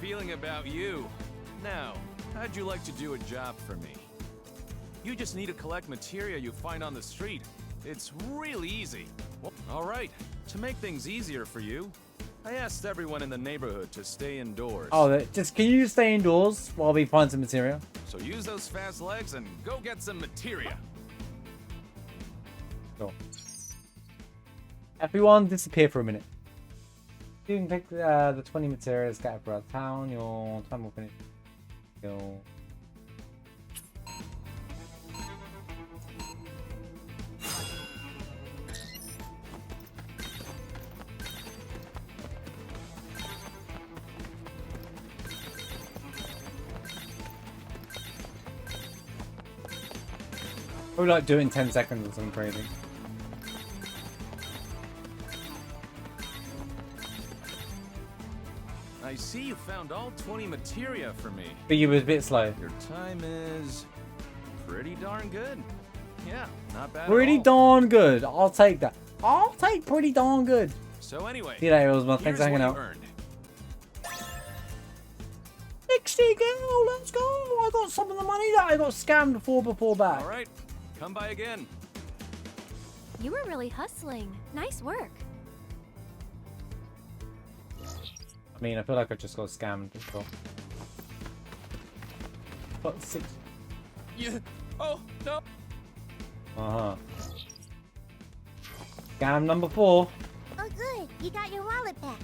feeling about you. Now, how'd you like to do a job for me? You just need to collect materia you find on the street. It's really easy. Well, all right, to make things easier for you, I asked everyone in the neighborhood to stay indoors. Oh, just can you stay indoors while we find some material? So use those fast legs and go get some materia. Sure. Everyone disappear for a minute. You can pick the 20 materials scattered throughout town. Your time will finish. Your... Probably like do it in 10 seconds or something crazy. I see you found all 20 materia for me. But you was a bit slow. Your time is pretty darn good. Yeah, not bad Pretty at all. darn good. I'll take that. I'll take pretty darn good. So anyway, See you later, Osman. Thanks for hanging out. Earned. 60 go, let's go. I got some of the money that I got scammed for before back. All right, come by again. You were really hustling. Nice work. I mean, I feel like I just got scammed. So. Got 6. Yeah. Oh no. Uh-huh. Scam number 4. Oh good, you got your wallet back.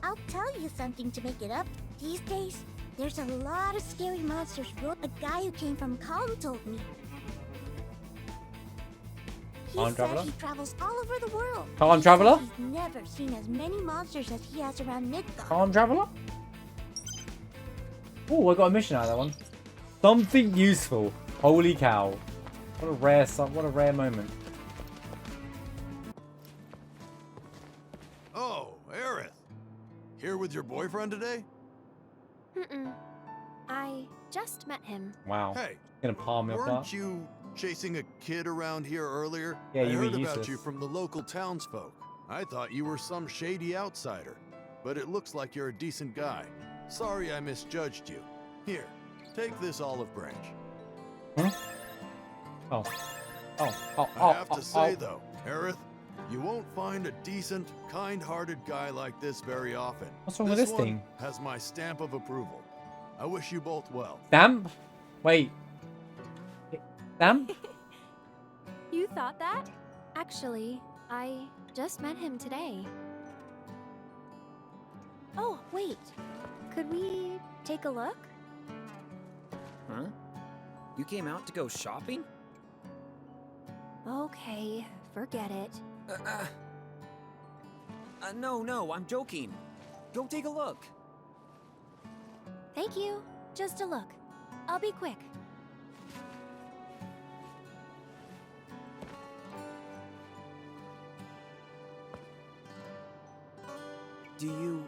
I'll tell you something to make it up. These days, there's a lot of scary monsters. A guy who came from Calm told me. He Calm said Traveler? he travels all over the world. Calm He Traveler? said he's never seen as many monsters as he has around Midgard. Calm Traveler? Oh, I got a mission out of that one. Something useful. Holy cow. What a rare moment. Oh, Aerith. Here with your boyfriend today? Mm-mm. I just met him. Wow. Hey, Gonna palm me off weren't that. you chasing a kid around here earlier? Yeah, I you were heard useless. about you from the local townsfolk. I thought you were some shady outsider, but it looks like you're a decent guy. Sorry I misjudged you. Here, take this olive branch. Huh? Oh. I have to say though, Aerith, you won't find a decent, kind-hearted guy like this very often. What's wrong with this one thing? has my stamp of approval. I wish you both well. Stamp? Wait. Stamp? You thought that? Actually, I just met him today. Oh, wait. Could we take a look? Huh? You came out to go shopping? Okay, forget it. No, I'm joking. Go take a look. Thank you. Just a look. I'll be quick. Do you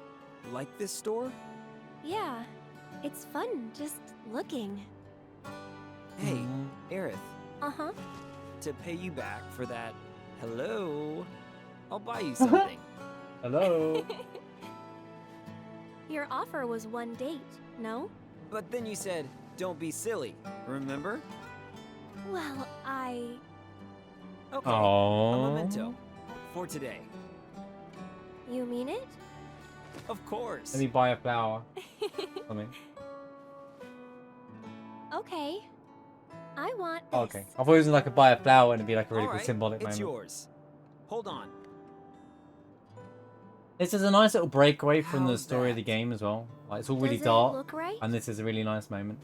like this store? Yeah, it's fun just looking. Hey, Aerith, Uh-huh. to pay you back for that hello, I'll buy you something. Hello. Your offer was one date, no? But then you said, don't be silly, remember? Well, Okay, Oh. a memento. For today. You mean it? Of course. Let me buy a flower. Something. Okay. I want this. Oh, okay. I thought it was like a buy a flower and it'd be like a really All cool right, symbolic it's moment. yours. Hold on. This is a nice little breakaway from the How's story of the that? game as well. Like it's all really Does it dark, look right? and this is a really nice moment.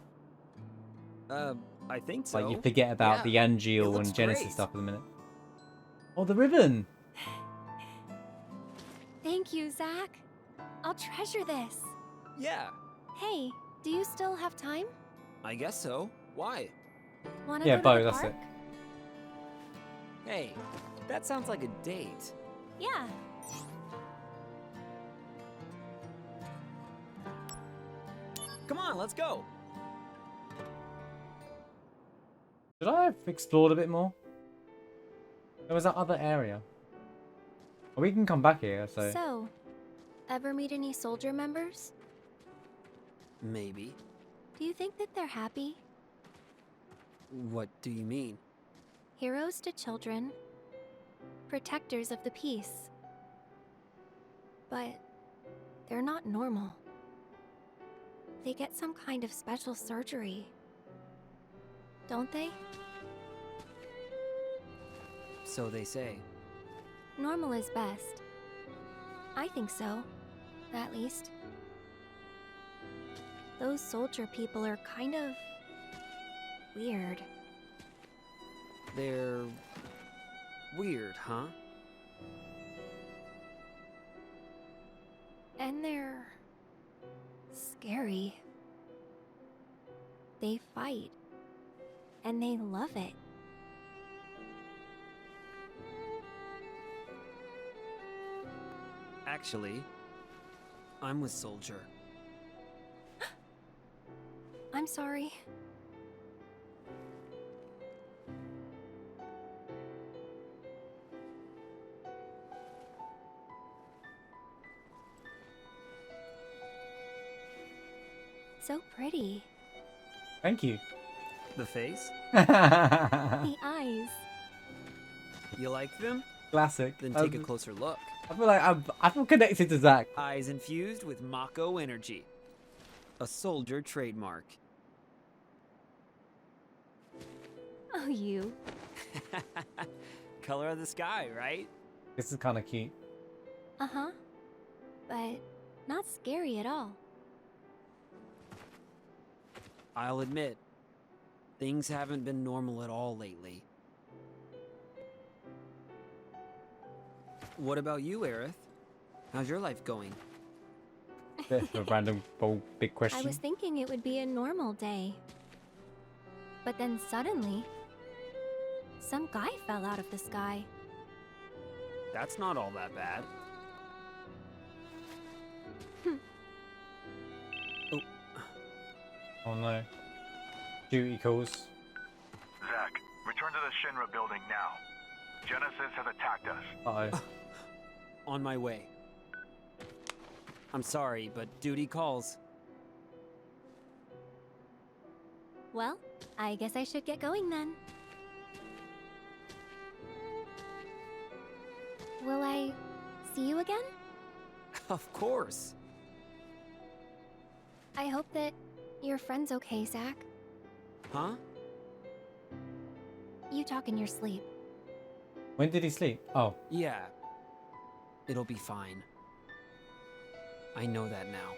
I think so. Like you forget about Yeah, the it Angeal looks and Genesis great. stuff for the minute. Oh, the ribbon! Thank you, Zack. I'll treasure this. Yeah, Hey, do you still have time? I guess so. Why? Wanna Yeah, go Bo, to the that's park? it. Hey, that sounds like a date. Yeah. Come on, let's go. Should I have explored a bit more? There was that other area. Well, we can come back here, so... So, ever meet any soldier members? Maybe. Do you think that they're happy? What do you mean? Heroes to children, protectors of the peace. But they're not normal. They get some kind of special surgery, don't they? So they say. Normal is best. I think so, at least. Those soldier people are kind of weird. They're weird, huh? And they're scary. They fight. And they love it. Actually, I'm with Soldier. I'm sorry. So pretty. Thank you. The face? The eyes. You like them? Classic. Then take a closer look. I feel like I feel connected to Zack. Eyes infused with Mako energy. A Soldier trademark. Oh, you. Color of the sky, right? This is kind of cute. Uh-huh. But not scary at all. I'll admit, things haven't been normal at all lately. What about you, Aerith? How's your life going? Bit of a random, bold, big I question. was thinking it would be a normal day. But then suddenly, some guy fell out of the sky. That's not all that bad. Oh no. Duty calls. Zack, return to the Shinra building now. Genesis has attacked us. Uh-oh. On my way. I'm sorry, but duty calls. Well, I guess I should get going then. Will I see you again? Of course. I hope that your friend's okay, Zack. Huh? You talk in your sleep. When did he sleep? Oh. Yeah. It'll be fine. I know that now.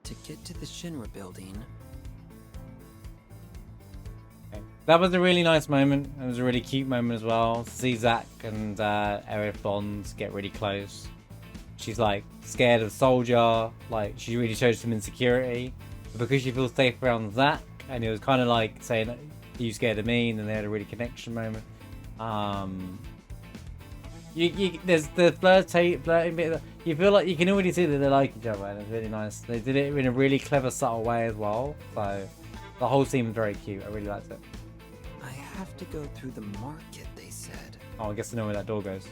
To get to the Shinra building... Okay. That was a really nice moment. It was a really cute moment as well. To see Zack and Aerith Bonds get really close. She's like scared of Soldier. Like she really shows some insecurity. But because she feels safe around Zack, and it was kind of like saying, "Are you scared of me?" And then they had a really connection moment. There's the flirting bit. You feel like you can already see that they like each other, and it's really nice. They did it in a really clever, subtle way as well. So the whole scene was very cute. I really liked it. I have to go through the market, they said. Oh, I guess I know where that door goes.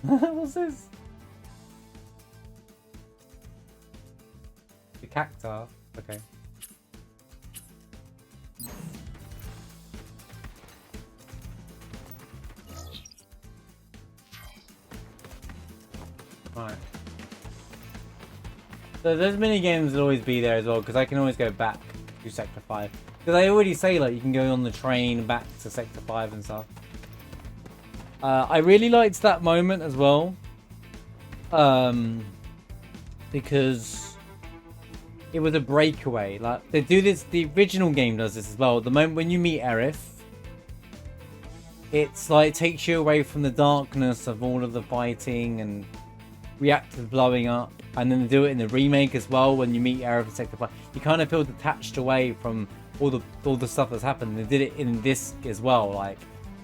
What's this? The cacti. Okay. Right. So those mini games will always be there as well, because I can always go back to Sector 5. Because I already say like you can go on the train back to Sector 5 and stuff. I really liked that moment as well, because it was a breakaway. Like they do this, the original game does this as well. The moment when you meet Aerith, it's like it takes you away from the darkness of all of the fighting and reactors blowing up, and then they do it in the remake as well. When you meet Aerith in Sector 5, you kind of feel detached away from all the stuff that's happened. They did it in this as well, like.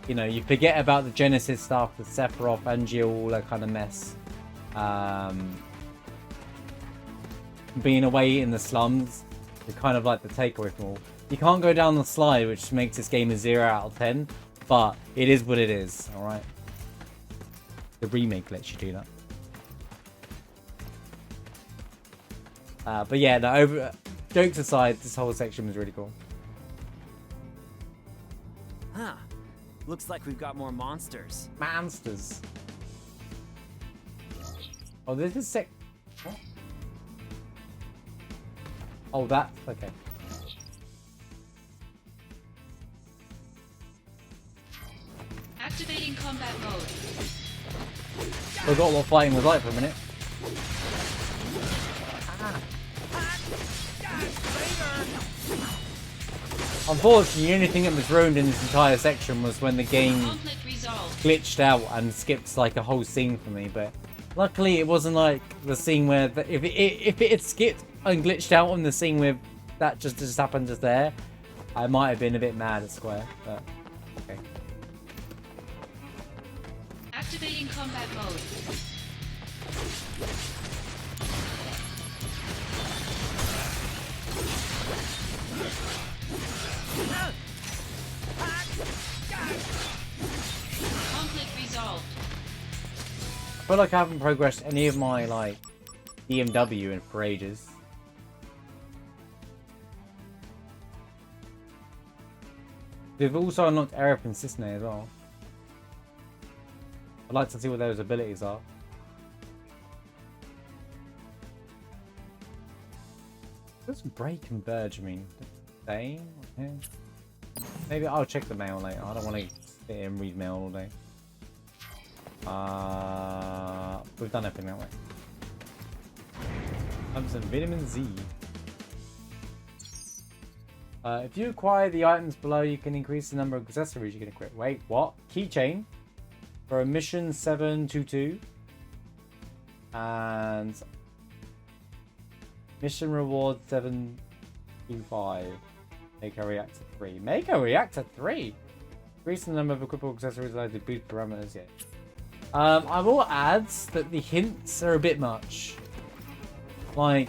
you know, you forget about the Genesis stuff, the Sephiroth and Jill, all that kind of mess. Being away in the slums is kind of like the takeaway from all. You can't go down the slide, which makes this game a 0 out of 10, but it is what it is, alright? The remake lets you do that. But yeah, no, jokes aside, this whole section was really cool. Huh. Looks like we've got more monsters. Monsters. Oh, this is sick. What? Oh, that's okay. Activating combat mode. Forgot what fighting was like for a minute. Unfortunately, the only thing that was ruined in this entire section was when the game Conflict resolved. glitched out and skipped like a whole scene for me. But luckily, it wasn't like the scene where if it had skipped and glitched out on the scene with that just happened just there, I might have been a bit mad at Square. But okay. Activating combat mode. Conflict resolved. I feel like I haven't progressed any of my like BMW for ages. They've also unlocked Aerith and Cisne as well. I'd like to see what those abilities are. What does break and verge mean? Same? Okay. Maybe I'll check the mail later. I don't want to sit here and read mail all day. We've done everything that way. Some vitamin Z. If you acquire the items below, you can increase the number of accessories you can equip. Wait, what? Keychain for a mission 722 and mission reward 725. Make a reactor 3. Make a reactor 3. Increase the number of equipable accessories allowed to boost parameters. Yeah. I will add that the hints are a bit much. Like,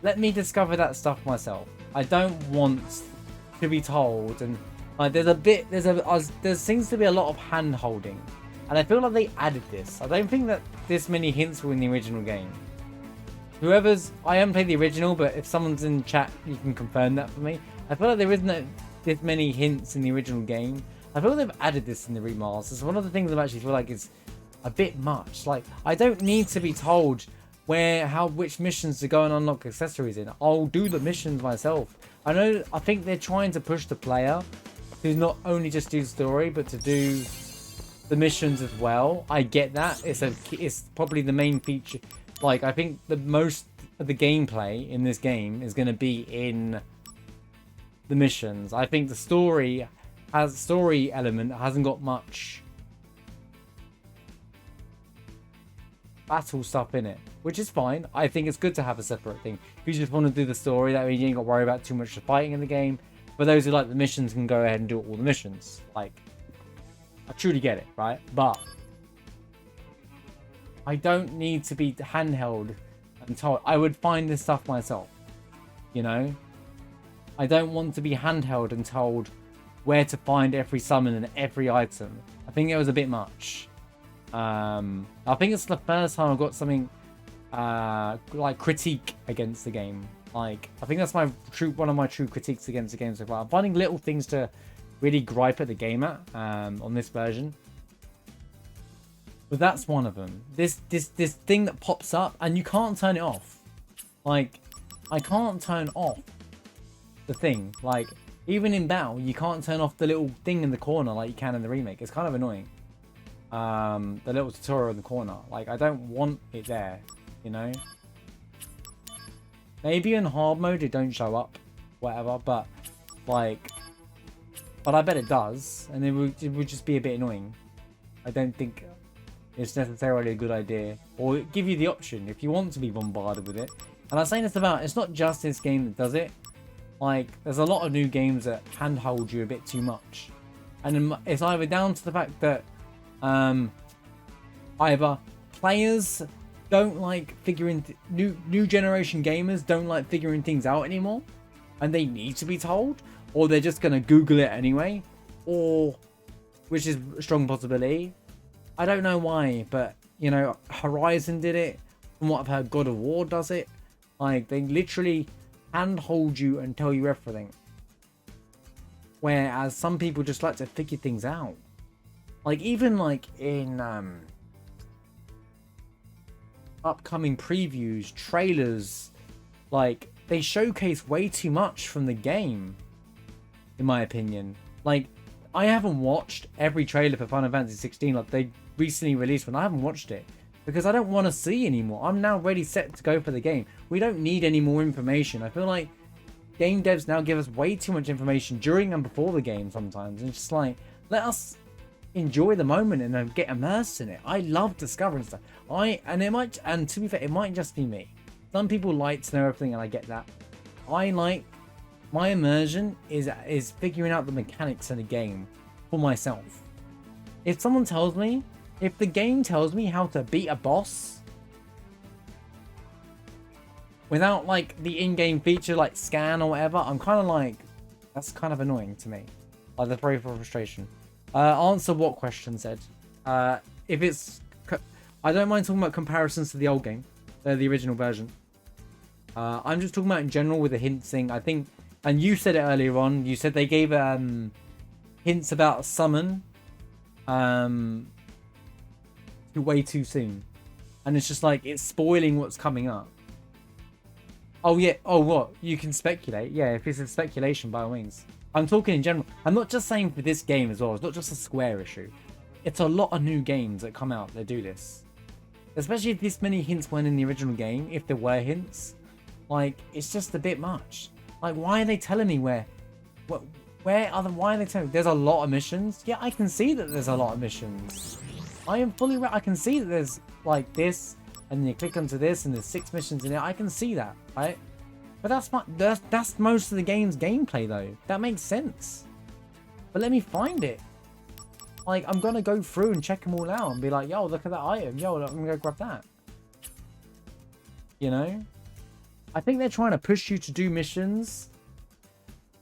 let me discover that stuff myself. I don't want to be told, and like there seems to be a lot of hand holding, and I feel like they added this. I don't think that this many hints were in the original game. I haven't played the original, but if someone's in chat, you can confirm that for me. I feel like there isn't this many hints in the original game. I feel like they've added this in the remaster. So one of the things I actually feel like is a bit much. Like, I don't need to be told which missions to go and unlock accessories in. I'll do the missions myself. I think they're trying to push the player to not only just do the story, but to do the missions as well. I get that. It's probably the main feature. Like, I think the most of the gameplay in this game is going to be in the missions. I think the story element hasn't got much battle stuff in it, which is fine. I think it's good to have a separate thing. If you just want to do the story, that way you ain't got to worry about too much fighting in the game. For those who like the missions, can go ahead and do all the missions. Like, I truly get it, right? But I don't need to be handheld and told. I would find this stuff myself, you know? I don't want to be handheld and told where to find every summon and every item. I think it was a bit much. I think it's the first time I've got something like critique against the game. Like, I think that's one of my true critiques against the game so far. I'm finding little things to really gripe at the game at on this version, but that's one of them. This thing that pops up and you can't turn it off. Like, I can't turn off the thing. Like, even in battle, you can't turn off the little thing in the corner like you can in the remake. It's kind of annoying. The little tutorial in the corner. Like, I don't want it there, you know? Maybe in hard mode it don't show up, whatever, but I bet it does, and it would just be a bit annoying. I don't think it's necessarily a good idea, or give you the option if you want to be bombarded with it. And I'm saying this about, it's not just this game that does it. Like, there's a lot of new games that handhold you a bit too much. And it's either down to the fact that either players don't like figuring new generation gamers don't like figuring things out anymore, and they need to be told, or they're just gonna Google it anyway, or which is a strong possibility. I don't know why, but you know, Horizon did it. From what I've heard, God of War does it. Like, they literally handhold you and tell you everything. Whereas some people just like to figure things out. Like, even like in upcoming previews, trailers, like, they showcase way too much from the game, in my opinion. Like, I haven't watched every trailer for Final Fantasy 16. Like, they recently released one. I haven't watched it because I don't want to see anymore. I'm now ready, set to go for the game. We don't need any more information. I feel like game devs now give us way too much information during and before the game sometimes. And it's just like, let us enjoy the moment and get immersed in it. I love discovering stuff. And to be fair, it might just be me. Some people like to know everything, and I get that. I like, my immersion is figuring out the mechanics in a game for myself. If someone tells me, if the game tells me how to beat a boss without like the in-game feature like scan or whatever, I'm kind of like, that's kind of annoying to me. Like, that's very frustration. Answer what question said. If it's, I don't mind talking about comparisons to the old game, the original version. I'm just talking about in general with the hints thing. I think, and you said it earlier on. You said they gave hints about summon way too soon, and it's just like, it's spoiling what's coming up. Oh yeah. Oh, what? You can speculate. Yeah, if it's a speculation, by all means. I'm talking in general. I'm not just saying for this game as well. It's not just a Square issue. It's a lot of new games that come out that do this. Especially if this many hints weren't in the original game, if there were hints. Like, it's just a bit much. Like, why are they telling me why are they telling me? There's a lot of missions. Yeah, I can see that there's a lot of missions. I am fully I can see that there's like this, and then you click onto this, and there's 6 missions in it. I can see that, right? But that's most of the game's gameplay, though. That makes sense. But let me find it. Like, I'm gonna go through and check them all out and be like, yo, look at that item. Yo, I'm gonna go grab that. You know? I think they're trying to push you to do missions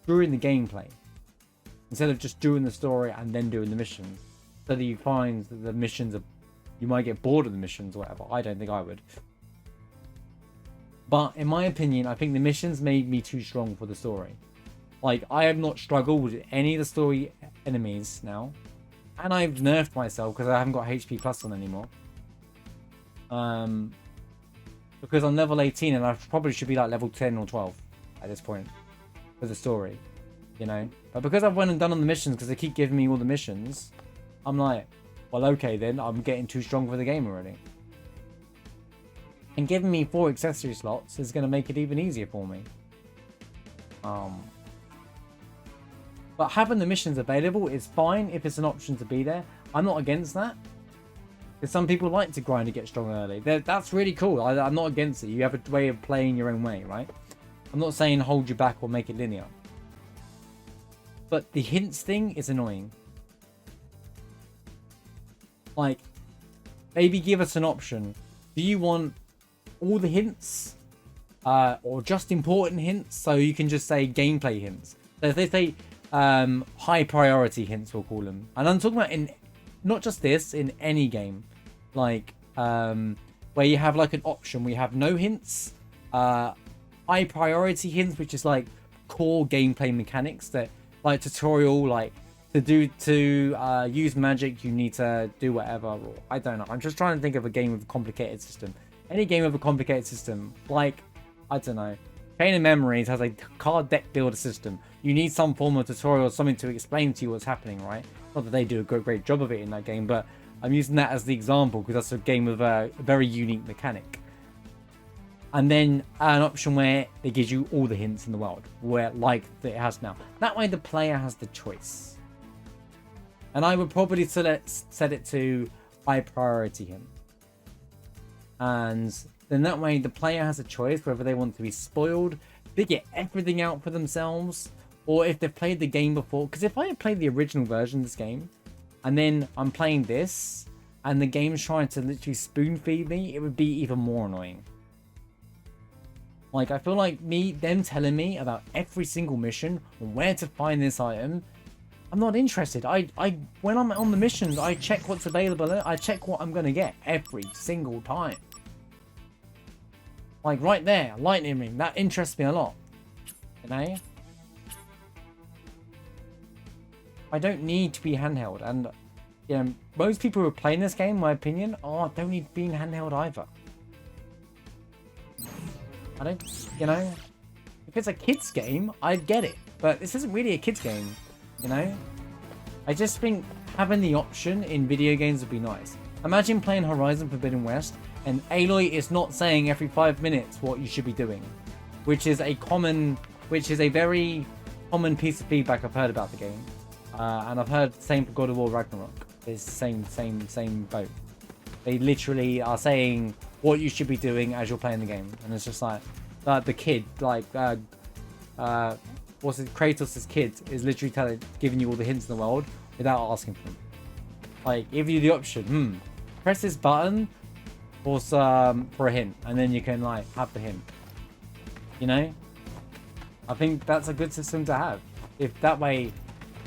during the gameplay, instead of just doing the story and then doing the missions. So that you find that the missions are, you might get bored of the missions or whatever. I don't think I would. But in my opinion, I think the missions made me too strong for the story. Like, I have not struggled with any of the story enemies now. And I've nerfed myself because I haven't got HP plus on anymore. Because I'm level 18 and I probably should be like level 10 or 12 at this point for the story, you know. But because I've went and done on the missions, because they keep giving me all the missions, I'm like, well, okay then, I'm getting too strong for the game already. And giving me 4 accessory slots is going to make it even easier for me. But having the missions available is fine if it's an option to be there. I'm not against that. Because some people like to grind to get strong early. That's really cool. I'm not against it. You have a way of playing your own way, right? I'm not saying hold you back or make it linear. But the hints thing is annoying. Like, maybe give us an option. Do you want all the hints? Or just important hints? So you can just say gameplay hints. So if they say high priority hints, we'll call them. And I'm talking about in not just this, in any game. Like, where you have like an option where you have no hints, high priority hints, which is like core gameplay mechanics that, like tutorial, like to use magic you need to do whatever, or I don't know. I'm just trying to think of a game with a complicated system. Any game with a complicated system, like, I don't know, Chain of Memories has a card deck builder system. You need some form of tutorial, something to explain to you what's happening, right? Not that they do a great job of it in that game, but I'm using that as the example because that's a game with a very unique mechanic. And then an option where it gives you all the hints in the world, where like it has now. That way the player has the choice. And I would probably set it to high priority hint. And then that way the player has a choice whether they want to be spoiled, they get everything out for themselves, or if they've played the game before. Because if I had played the original version of this game, and then I'm playing this, and the game's trying to literally spoon feed me, it would be even more annoying. Like, I feel like them telling me about every single mission, where to find this item, I'm not interested. When I'm on the missions, I check what's available. I check what I'm gonna get every single time. Like right there, lightning ring. That interests me a lot. You know? I don't need to be handheld, and you know, most people who are playing this game, in my opinion, don't need to be in handheld either. I don't, you know, if it's a kid's game, I get it, but this isn't really a kid's game, you know? I just think having the option in video games would be nice. Imagine playing Horizon Forbidden West, and Aloy is not saying every 5 minutes what you should be doing, which is a very common piece of feedback I've heard about the game. And I've heard the same for God of War Ragnarok. It's same boat. They literally are saying what you should be doing as you're playing the game, and it's just like the kid, like what's it? Kratos' kid is literally giving you all the hints in the world without asking for them. Like, give you the option, press this button for a hint, and then you can like have the hint. You know, I think that's a good system to have. If that way,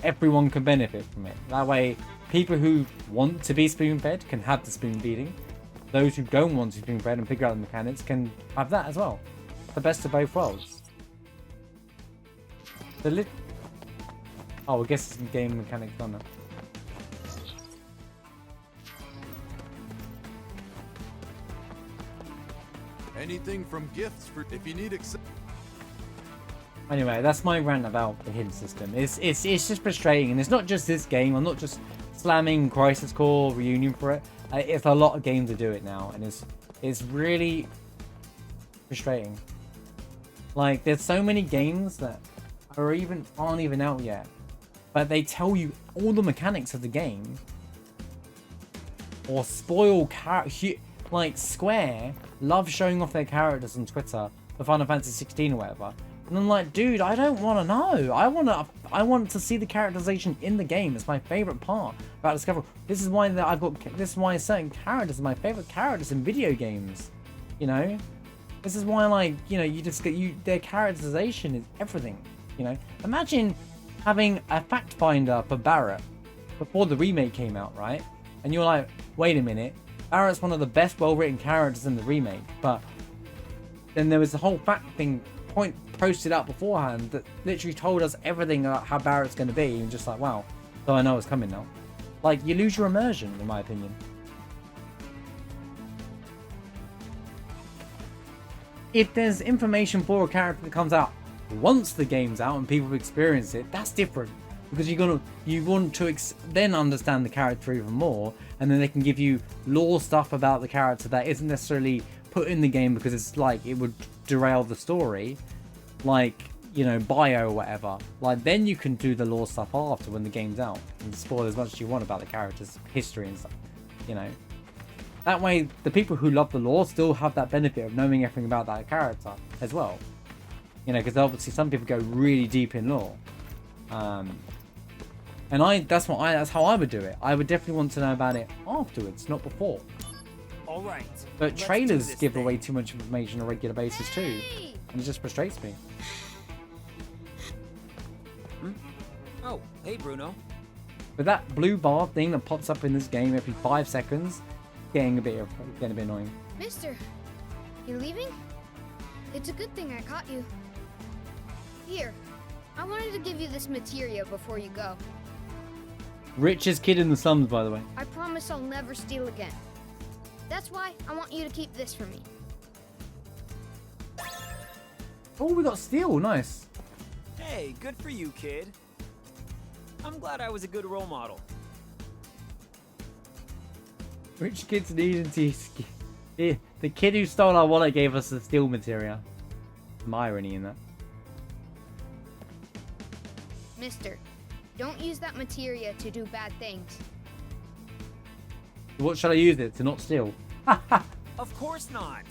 everyone can benefit from it. That way, people who want to be spoon-fed can have the spoon-feeding. Those who don't want to be spoon-fed and figure out the mechanics can have that as well. The best of both worlds. I guess it's game mechanics on it. Anything from gifts for if you need Anyway, that's my rant about the hint system. It's just frustrating, and it's not just this game. I'm not just slamming Crisis Core Reunion for it. It's a lot of games that do it now, and it's really frustrating. Like, there's so many games that aren't even out yet, but they tell you all the mechanics of the game, or spoil like Square love showing off their characters on Twitter for Final Fantasy 16 or whatever. And I'm like, dude, I don't want to know. I want to see the characterization in the game. It's my favorite part about Discovery. This is why this is why certain characters are my favorite characters in video games. You know, this is why, like, you know, their characterization is everything. You know, imagine having a fact finder for Barrett before the remake came out, right? And you're like, wait a minute, Barrett's one of the best well-written characters in the remake, but then there was the whole fact thing posted up beforehand that literally told us everything about how Barrett's going to be, and just like, wow, so I know it's coming now. Like, you lose your immersion, in my opinion. If there's information for a character that comes out once the game's out and people have experienced it, that's different, because you want to then understand the character even more, and then they can give you lore stuff about the character that isn't necessarily put in the game because it's like it would derail the story, like, you know, bio or whatever. Like, then you can do the lore stuff after when the game's out and spoil as much as you want about the character's history and stuff, you know. That way the people who love the lore still have that benefit of knowing everything about that character as well, you know, because obviously some people go really deep in lore, and that's how I would do it. I would definitely want to know about it afterwards, not before. All right. But trailers give away too much information on a regular basis too, and it just frustrates me. Oh, hey Bruno. But that blue bar thing that pops up in this game every 5 seconds, getting a bit annoying. Mister, you leaving? It's a good thing I caught you. Here, I wanted to give you this materia before you go. Richest kid in the slums, by the way. I promise I'll never steal again. That's why I want you to keep this for me. Oh, we got steel. Nice. Hey, good for you, kid. I'm glad I was a good role model. Rich kids needing to... The kid who stole our wallet gave us the steel materia. Some irony in that. Mister, don't use that materia to do bad things. What shall I use it to not steal? Of course not.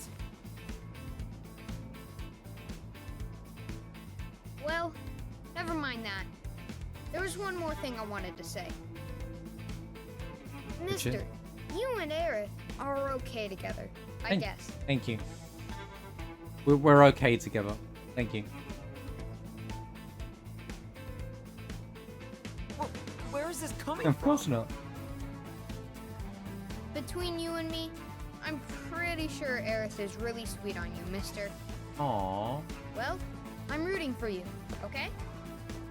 Well, never never mind that. There was one more thing I wanted to say. Mister, you and Aerith are okay together, I guess. Thank you. We're okay together. Thank you. Where is this coming Of from? course not. Between you and me, I'm pretty sure Aerith is really sweet on you, mister. Aww. Well, I'm rooting for you, okay?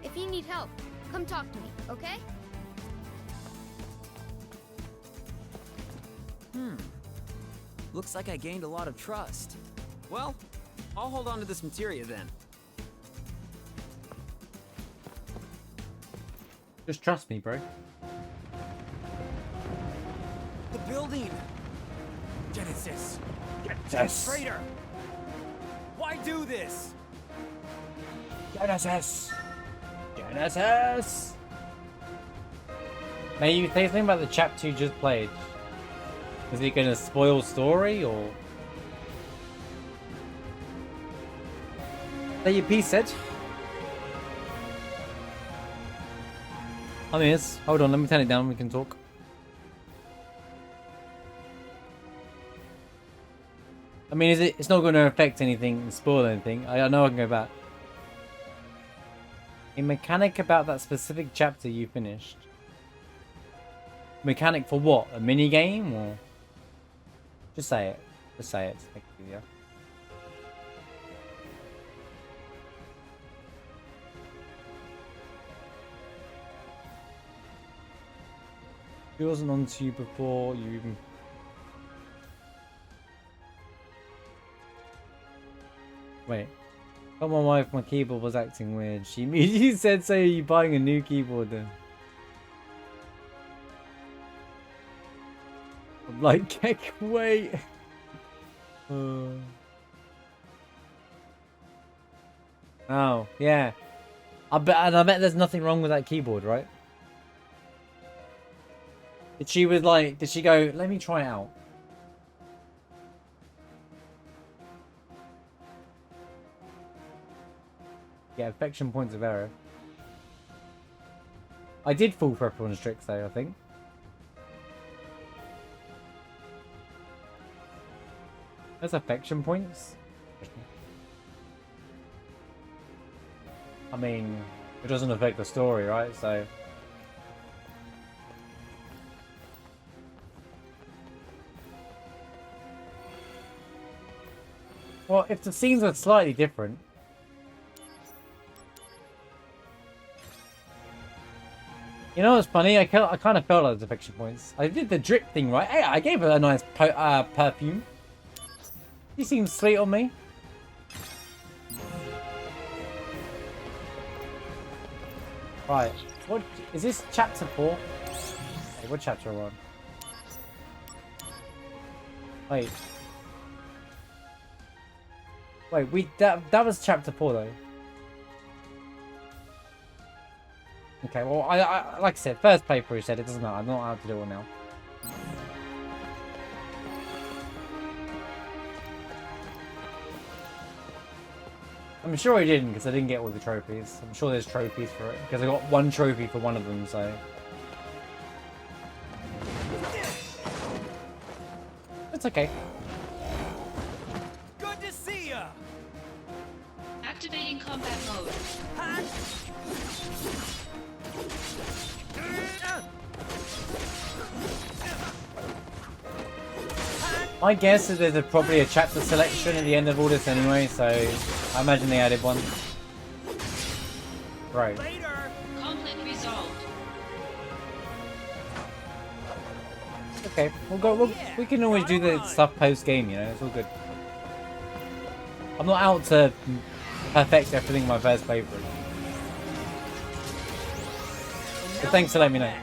If you need help, come talk to me, okay? Looks like I gained a lot of trust. Well, I'll hold on to this materia then. Just trust me, bro. The building! Genesis! Yes. Traitor! Why do this? Genesis. Genesis. May you say something about the chapter you just played? Is it going to spoil story or? Is that your piece, Ed? I'm ears. Hold on, let me turn it down. We can talk. I mean, is it? It's not going to affect anything and spoil anything. I know I can go back. A mechanic about that specific chapter you finished. Mechanic for what? A mini game or? Just say it. Just say it. Make it easier. It wasn't on to you before you even. Wait. Told my wife my keyboard was acting weird. She immediately said, "So are you buying a new keyboard then?" I'm like, Keck, wait. Oh, yeah. I bet there's nothing wrong with that keyboard, right? Did she go, let me try it out? Yeah, affection points of error. I did fall for everyone's tricks though, I think. There's affection points? I mean, it doesn't affect the story, right? So... Well, if the scenes were slightly different... You know what's funny? I kind of felt like those affection points. I did the drip thing, right? Hey, I gave her a nice perfume. She seems sweet on me. Right. What is this chapter 4? Hey, what chapter are we on? Wait. Wait, that was chapter 4 though. Okay, well, I like I said, first playthrough said it doesn't matter. I'm not allowed to do it now. I'm sure I didn't because I didn't get all the trophies. I'm sure there's trophies for it because I got one trophy for one of them, so. It's okay. Good to see ya! Activating combat mode. My guess is there's probably a chapter selection at the end of all this anyway, so I imagine they added one. Right. Later! Conflict resolved. Okay, we can always do the stuff post game, you know, it's all good. I'm not out to perfect everything in my first playthrough. But thanks for letting me know.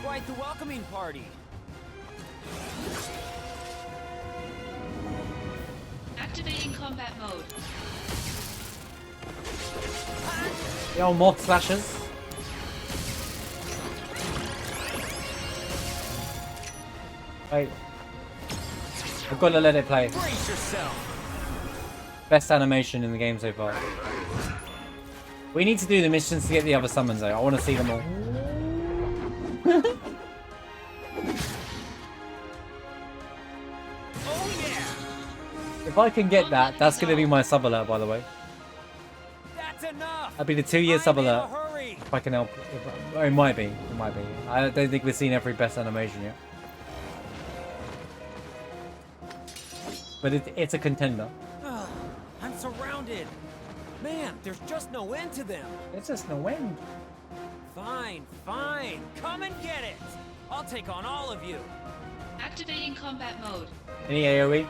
Quite the welcoming party. Activating combat mode. The old moth slashers. Wait. I've got to let it play. Brace yourself. Best animation in the game so far. We need to do the missions to get the other summons though. I want to see them all. Oh yeah! If I can get that, that's going to be my sub alert, by the way. That's enough! That'll be the 2-year sub I'm in a alert. hurry. If I can help. Oh, it might be. It might be. I don't think we've seen every best animation yet. But it's a contender. Ugh, I'm surrounded. Man, there's just no end to them. It's just no end. Fine, fine. Come and get it. I'll take on all of you. Activating combat mode. Any AoE?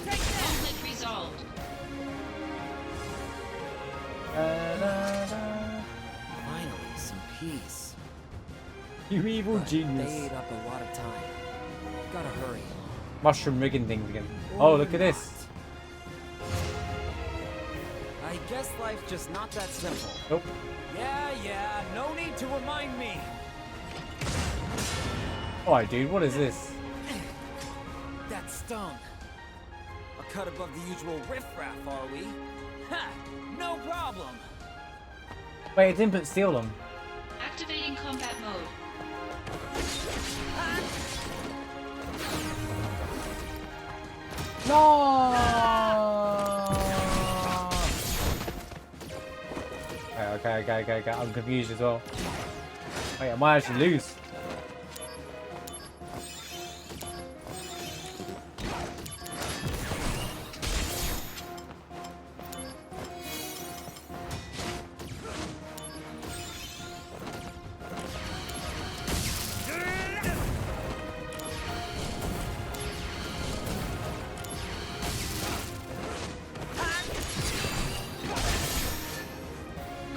Conflict resolved. Finally, some peace. You evil But genius. they ate up a lot of time. Gotta hurry. Mushroom rigging things again. Oh, look at this. I guess life's just not that simple. Nope. Yeah, no need to remind me. Alright, dude, what is this? That stung. A cut above the usual riffraff, are we? Ha! No problem. Wait, it didn't put steel on. Activating combat mode. No! Okay. I'm confused as well. Wait, I might actually lose.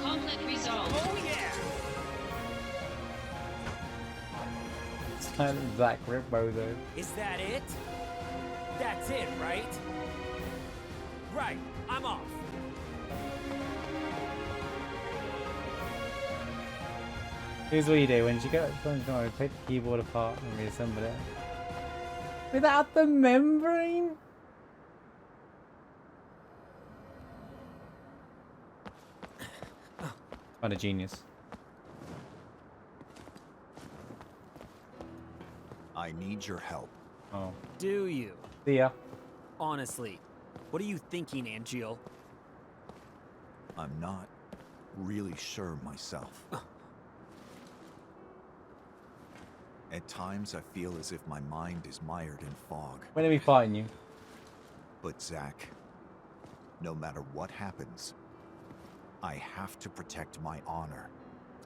Conflict resolved. Oh yeah! Silent Zack Ripbo though. Is that it? That's it, right? Right, I'm off. Here's what you do when you go take the keyboard apart and reassemble it. Without the membrane? What a genius. I need your help. Oh. Do you? See ya. Honestly, what are you thinking, Angeal? I'm not really sure myself. At times I feel as if my mind is mired in fog. When are we fighting you? But Zack, no matter what happens, I have to protect my honor.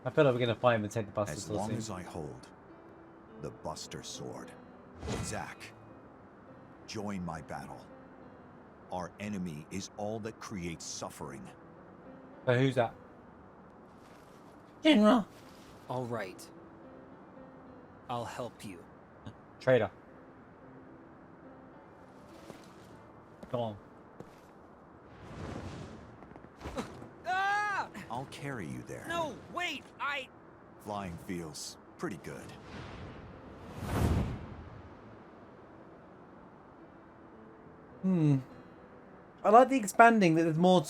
I feel like we're gonna fight him and take the Buster As Sword long soon. as I hold the Buster Sword. Zack, join my battle. Our enemy is all that creates suffering. So who's that? General. All right. I'll help you. Traitor. Come on. Ah! I'll carry you there. No, wait, Flying feels pretty good. I like the expanding that there's more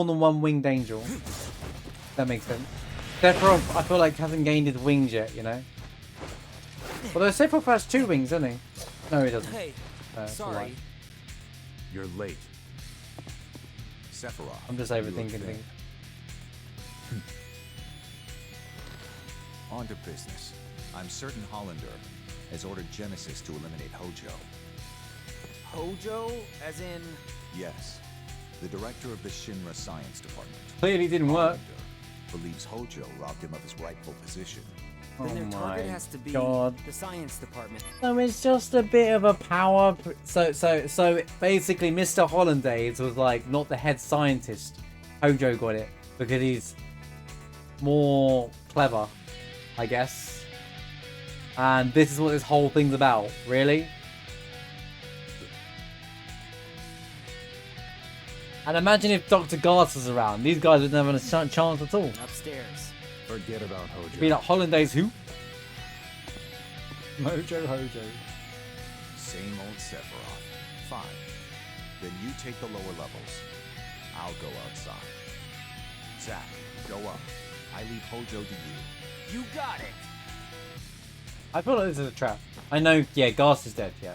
than one winged angel. That makes sense. Sephiroth, I feel like hasn't gained his wings yet, you know. Although Sephiroth has 2 wings, doesn't he? No, he doesn't. hey, it's a lie. sorry. You're late. Sephiroth. I'm just you overthinking look things. On to business. I'm certain Hollander has ordered Genesis to eliminate Hojo. Hojo, as in... Yes, the director of the Shinra Science Department. Clearly didn't work. Hollander believes Hojo robbed him of his rightful position. Then their Oh target my has to be God. the science department. So it's just a bit of a power. So basically, Mr. Hollandaise was like not the head scientist. Hojo got it because he's more clever, I guess. And this is what this whole thing's about, really. And imagine if Dr. Garth was around. These guys would never have a chance at all. Upstairs. Forget about Hojo. It'd be like Hollandaise who? Mojo Hojo. Same old Sephiroth. Fine. Then you take the lower levels. I'll go outside. Zack, go up. I leave Hojo to you. You got it. I feel like this is a trap. I know, yeah, Garth is dead, yeah.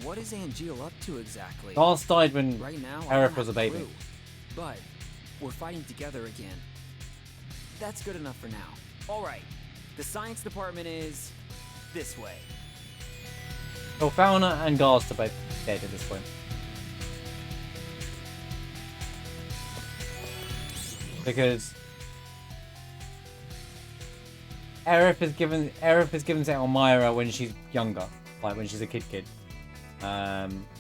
What is Angeal up to exactly? Garth died when Right now, Aerith was a baby. clue. But we're fighting together again. That's good enough for now. All right. The science department is this way. Well, Fauna and Garth are both dead at this point. Because Aerith is given to Elmira when she's younger, like when she's a kid.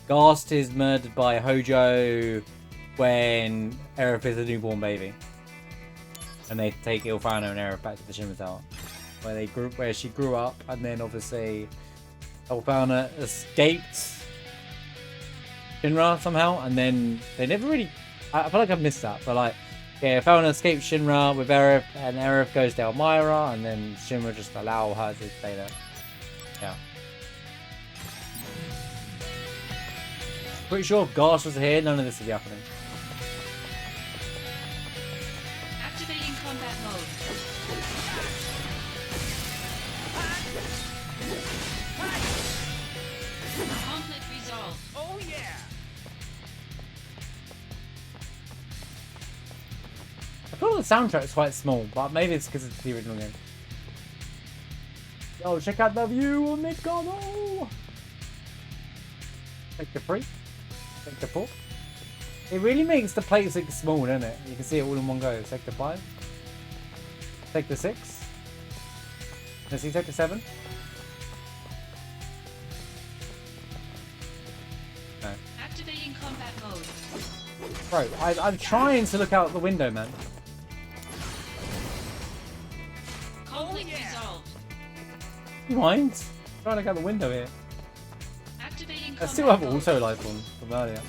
Garth is murdered by Hojo when Aerith is a newborn baby, and they take Ilfana and Aerith back to the Shinra Tower, where she grew up, and then obviously Ilfana escaped Shinra somehow, and then they never really. I feel like I've missed that, but like. Yeah, Fauna escapes Shinra with Aerith, and Aerith goes to Elmira, and then Shinra just allow her to stay there. Yeah. Pretty sure if Garth was here, none of this would be happening. Activating combat mode. Conflict resolved. Oh yeah! I feel like the soundtrack's quite small, but maybe it's because it's the original game. Yo, check out the view of Mikado! Take the 3. Take the 4. It really makes the plates look small, doesn't it? You can see it all in one go. Take the 5. Take the 6. Let's see, take the 7. No. Activating combat mode. Bro, I'm trying to look out the window, man. Conflict resolved. You mind? I'm trying to look out the window here. Activating I still combat have mode. auto life on from earlier.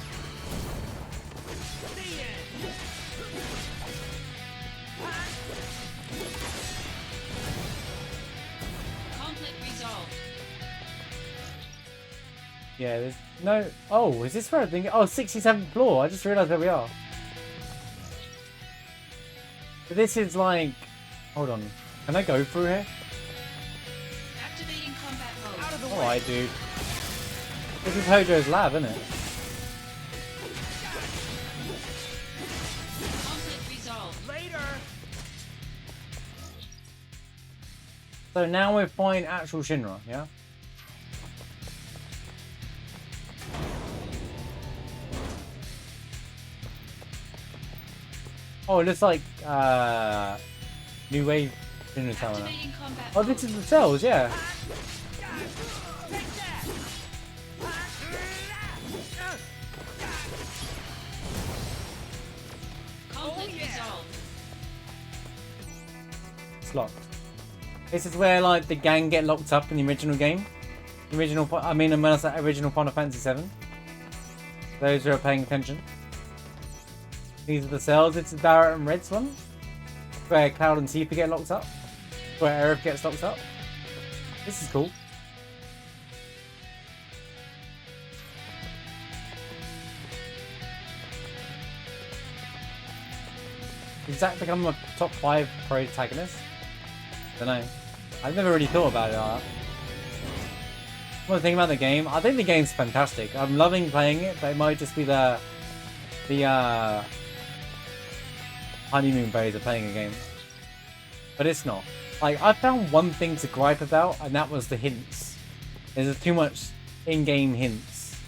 Conflict resolved. Yeah, there's no... Oh, is this where I think... Oh, 67th floor. I just realised where we are. So this is like... Hold on. Can I go through here? Activating combat mode. Alright, dude. This is Hojo's lab, isn't it? Conflict resolved. Later! So now we're fighting actual Shinra, yeah? Oh, it looks like New Wave Shinra Tower now. Activating combat Oh, mode. this is the cells, yeah. Conflict resolved. It's locked. This is where like the gang get locked up in the original game. The original, I mean, when I say original Final Fantasy VII. Those who are paying attention. These are the cells. It's the Barrett and Red's one, where Cloud and Tifa get locked up, where Aerith gets locked up. This is cool. Does Zack become a top 5 protagonist? Don't know. I've never really thought about it like that. One thing about the game, I think the game's fantastic. I'm loving playing it, but it might just be the honeymoon phase of playing a game. But it's not. Like, I found one thing to gripe about, and that was the hints. There's too much in-game hints.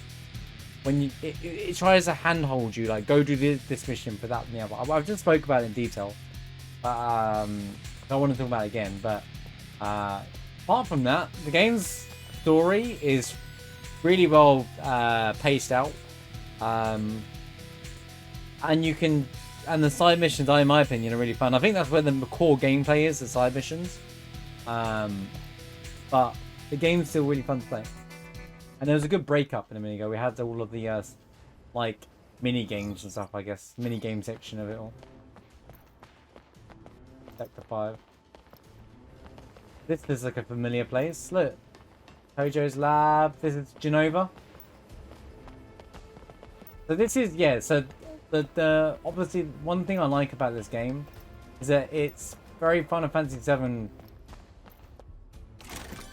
When you, it tries to handhold you, like, go do this mission for that and the other. I've just spoke about it in detail. But, I don't want to talk about it again. But, apart from that, the game's story is really well paced out. And you can... And the side missions, in my opinion, are really fun. I think that's where the core gameplay is, the side missions. But the game's still really fun to play. And there was a good breakup in a minute ago. We had all of the like mini games and stuff, I guess. Mini game section of it all. Sector 5. This is like a familiar place. Look. Hojo's lab. This is Genova. So this is, yeah, so the obviously one thing I like about this game is that it's very Final Fantasy VII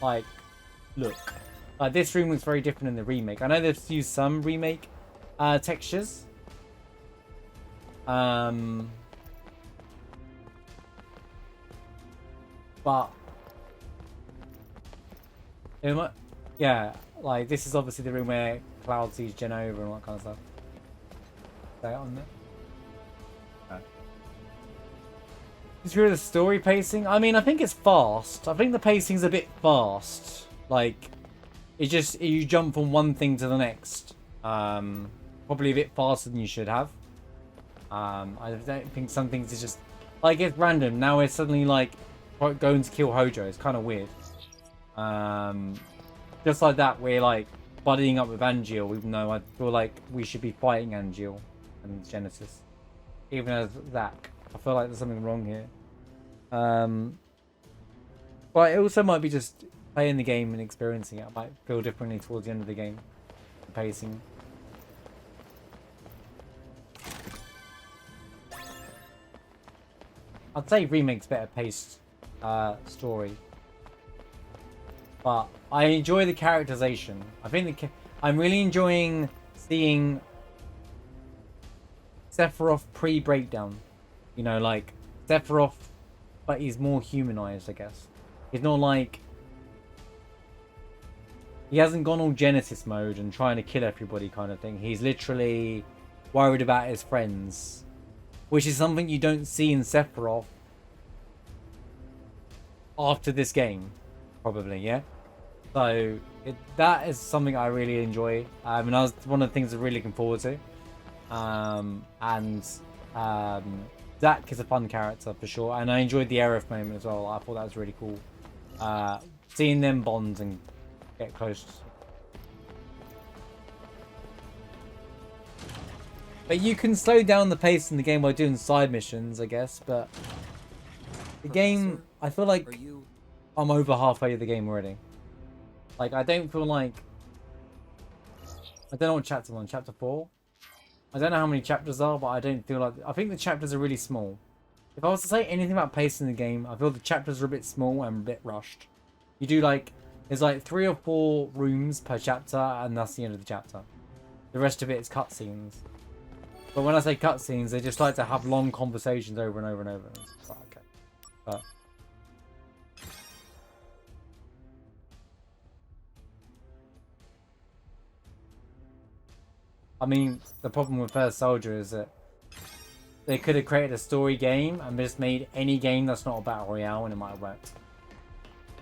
like look. This room looks very different in the remake. I know they've used some remake textures. But yeah, like this is obviously the room where Cloud sees Genova and all that kind of stuff. Is that on there? Okay. Is really the story pacing? I mean, I think it's fast. I think the pacing's a bit fast. Like, it just you jump from one thing to the next. Probably a bit faster than you should have. I don't think some things is just like it's random. Now it's suddenly like going to kill Hojo. It's kind of weird. Just like that, we're like buddying up with Angeal, even though I feel like we should be fighting Angeal and Genesis. Even as Zack, I feel like there's something wrong here. But it also might be just playing the game and experiencing it. I might feel differently towards the end of the game. The pacing. I'd say remake's better paced story. But I enjoy the characterization. I think I'm really enjoying seeing Sephiroth pre-breakdown. You know, like Sephiroth, but he's more humanized, I guess. He's not like he hasn't gone all Genesis mode and trying to kill everybody kind of thing. He's literally worried about his friends, which is something you don't see in Sephiroth after this game, probably, yeah. So that is something I really enjoy, and that's one of the things I'm really looking forward to. Zack is a fun character for sure, and I enjoyed the Aerith moment as well. I thought that was really cool. Seeing them bond and get close. But you can slow down the pace in the game by doing side missions, I guess. But the game, I feel like I'm over halfway of the game already. Like, I don't feel like... I don't know what chapter I'm on. Chapter 4? I don't know how many chapters are, but I don't feel like... I think the chapters are really small. If I was to say anything about pacing the game, I feel the chapters are a bit small and a bit rushed. You do like... There's like 3 or 4 rooms per chapter, and that's the end of the chapter. The rest of it is cutscenes. But when I say cutscenes, they just like to have long conversations over and over and over. It's like, okay. But... I mean, the problem with First Soldier is that they could have created a story game and just made any game that's not a battle royale and it might have worked.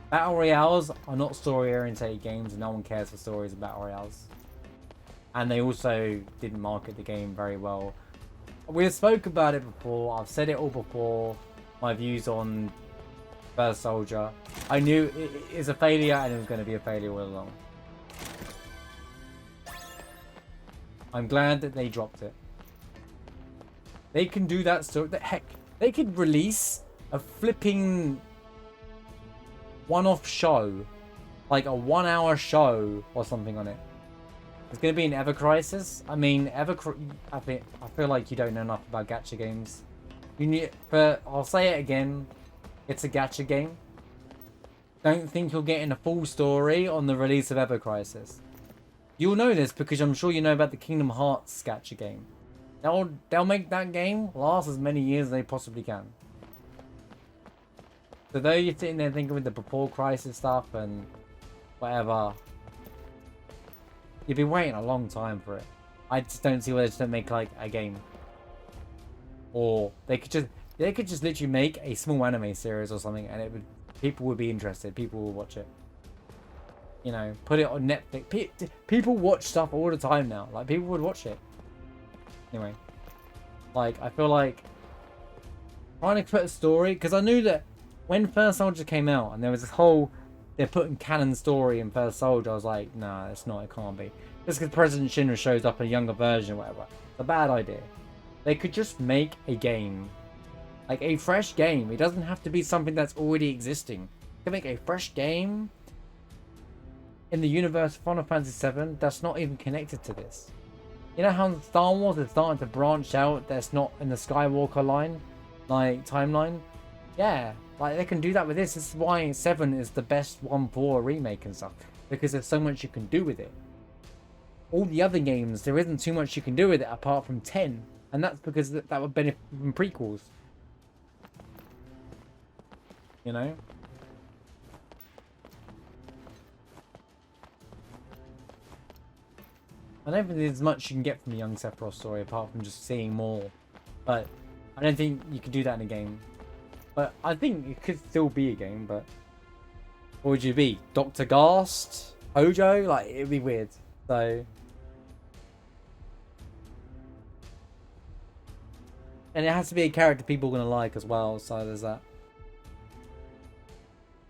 Battle royales are not story-oriented games and no one cares for stories of battle royales. And they also didn't market the game very well. We've spoke about it before. I've said it all before. My views on First Soldier. I knew it is a failure and it was going to be a failure all along. I'm glad that they dropped it. They can do that story. Heck, they could release a flipping one-off show. Like a 1-hour show or something on it. It's going to be an Ever Crisis. I mean, I feel like you don't know enough about gacha games. But I'll say it again. It's a gacha game. Don't think you're getting a full story on the release of Ever Crisis. You'll know this because I'm sure you know about the Kingdom Hearts gacha game. They'll make that game last as many years as they possibly can. So though you're sitting there thinking with the Before Crisis stuff and whatever, you've been waiting a long time for it. I just don't see why they just don't make like a game. Or they could just literally make a small anime series or something, and people would be interested. People will watch it. You know, put it on Netflix. People watch stuff all the time now. Like, people would watch it. Anyway. Like, I feel like trying to put a story, because I knew that when First Soldier came out, and there was this whole, they're putting canon story in First Soldier, I was like, nah, it's not, it can't be. Just because President Shinra shows up in a younger version or whatever. a bad idea. They could just make a game. Like a fresh game. It doesn't have to be something that's already existing. They can make a fresh game in the universe of Final Fantasy VII that's not even connected to this. You know how Star Wars is starting to branch out that's not in the Skywalker line? Like, timeline? Yeah, like they can do that with this. This is why 7 is the best one for a remake and stuff. Because there's so much you can do with it. All the other games, there isn't too much you can do with it apart from 10. And that's because that would benefit from prequels. You know? I don't think there's much you can get from the young Sephiroth story apart from just seeing more. But I don't think you could do that in a game. But I think it could still be a game, but... What would you be? Dr. Gast? Hojo? Like, it'd be weird. So... And it has to be a character people are going to like as well, so there's that.